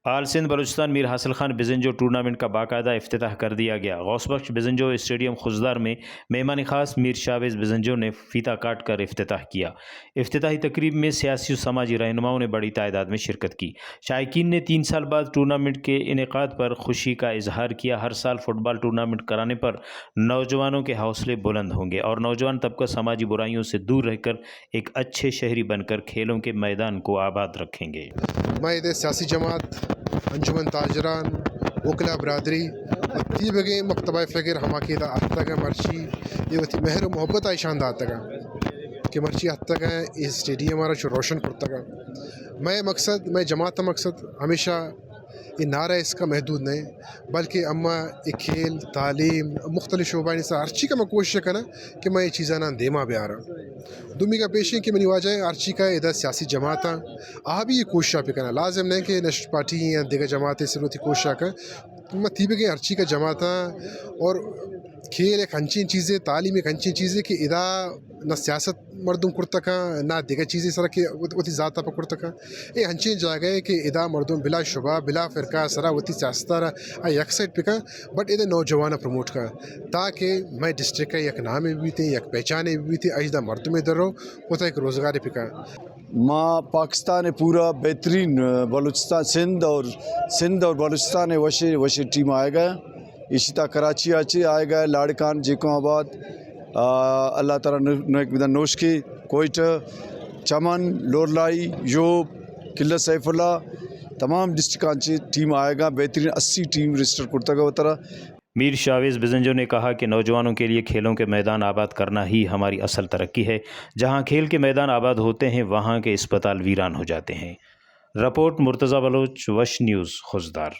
آل سندھ بلوچستان میر حاصل خان بزنجو ٹورنامنٹ کا باقاعدہ افتتاح کر دیا گیا۔ غوث بخش بزنجو اسٹیڈیم خضدار میں مہمان خاص میر شاویز بزنجو نے فیتا کاٹ کر افتتاح کیا۔ افتتاحی تقریب میں سیاسی و سماجی رہنماؤں نے بڑی تعداد میں شرکت کی۔ شائقین نے 3 سال بعد ٹورنامنٹ کے انعقاد پر خوشی کا اظہار کیا۔ ہر سال فٹ بال ٹورنامنٹ کرانے پر نوجوانوں کے حوصلے بلند ہوں گے اور نوجوان طبقہ سماجی برائیوں سے دور رہ کر ایک اچھے شہری بن کر کھیلوں کے میدان کو آباد رکھیں گے۔ میں سیاسی جماعت انجمن تاجران وکلا برادری تی بگے مکتبہ فکر ہما کی دا تک مرچی یہ وتی مہر و محبت آئی شاندار تک کہ مرچی حد تک اس اسٹیڈیم ہمارا جو روشن کرتا گا میں جماعت مقصد ہمیشہ یہ نعرہ اس کا محدود نہیں بلکہ اما یہ کھیل تعلیم مختلف شعبہ سے ہر چیز کا میں کوشش کرنا کہ میں یہ چیزیں نہ دیما بھی آ رہا دومی کا پیش ہے کہ منی واجہ ہر چیز کا ادھر سیاسی جماعت آ بھی یہ کوشش پہ کرنا لازم نہیں کہ نیشنل پارٹی یا دیگر جماعتیں ضرورت کوشش کر میں تھی بھی کہ ہر چیز کا جماعت اور کھیل ایک ہنچین چیز ہے تعلیم ایک ہنچین چیز ہے کہ ادا نہ سیاست مردم کرتا کا نہ دیگر چیزیں سر کے وتی ذاتہ پہ کرتا کا یہ ہنچین جگہ ہے کہ ادا مردم بلا شبہ بلا فرقہ سرا وتی سیاستہ یک سائڈ پہ کا بٹ ادھر نوجوان پروموٹ کا تاکہ میں ڈسٹرکٹ کا یک نام بھی تھے یک پہچانے بھی تھے اجدہ مردم ادھر رہو ہوتا ایک روزگار پہ کا ماں پاکستان پورا بہترین بلوچستان سندھ اور بلوچستان وشے ٹیم آئے گا اسی طرح کراچی آئے گا لاڑکان جیکوں آباد اللہ تعالیٰ نوش کے کوئٹہ چمن لورلائی یوب قلعہ سیف اللہ تمام ڈسٹرکان ٹیم آئے گا بہترین 80 ٹیم رجسٹر کرتا گا وہ طرح۔ میر شاویز بزنجو نے کہا کہ نوجوانوں کے لیے کھیلوں کے میدان آباد کرنا ہی ہماری اصل ترقی ہے۔ جہاں کھیل کے میدان آباد ہوتے ہیں وہاں کے اسپتال ویران ہو جاتے ہیں۔ رپورٹ مرتضیٰ بلوچ، وش نیوز خضدار۔